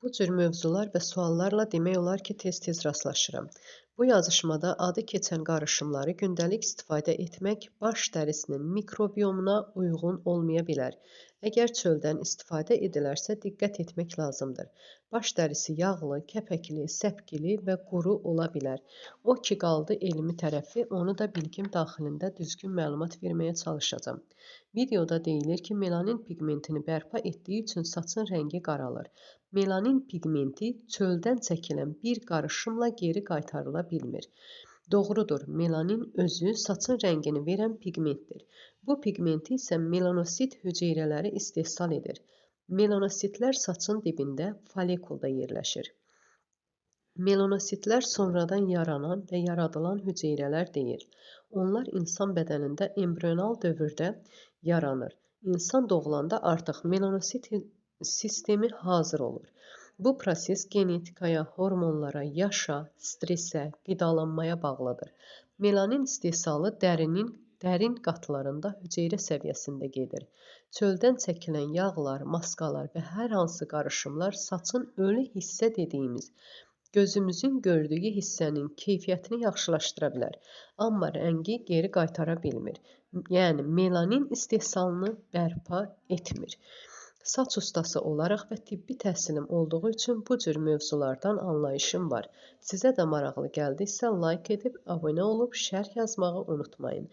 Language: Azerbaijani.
Bu cür mövzular və suallarla demək olar ki, tez-tez rastlaşıram. Bu yazışmada adı keçən qarışımları gündəlik istifadə etmək baş dərisinin mikrobiomuna uyğun olmaya bilər. Əgər çöldən istifadə edilərsə, diqqət etmək lazımdır. Baş dərisi yağlı, kəpəkli, səpkili və quru ola bilər. O ki qaldı elmi tərəfi, onu da bilgim daxilində düzgün məlumat verməyə çalışacağam. Videoda deyilir ki, melanin pigmentini bərpa etdiyi üçün saçın rəngi qaralır. Melanin pigmenti çöldən çəkilən bir qarışımla geri qaytarıla bilmir. Doğrudur, melanin özü saçın rəngini verən pigmentdir. Bu pigmenti isə melanosit hüceyrələri istehsal edir. Melanositlər saçın dibində, folikulda yerləşir. Melanositlər sonradan yaranan və yaradılan hüceyrələr deyil. Onlar insan bədənində embrional dövrdə yaranır. İnsan doğulanda artıq melanosit sistemi hazır olur. Bu proses genetikaya, hormonlara, yaşa, stressə, qidalanmaya bağlıdır. Melanin istehsalı dərin qatlarında hüceyrə səviyyəsində gedir. Çöldən çəkilən yağlar, maskalar və hər hansı qarışımlar saçın ölü hissə dediyimiz, gözümüzün gördüyü hissənin keyfiyyətini yaxşılaşdıra bilər, amma rəngi geri qaytara bilmir. Yəni, melanin istehsalını bərpa etmir. Saç ustası olaraq və tibbi təhsilim olduğu üçün bu cür mövzulardan anlayışım var. Sizə də maraqlı gəldiysə, like edib, abunə olub, şərh yazmağı unutmayın.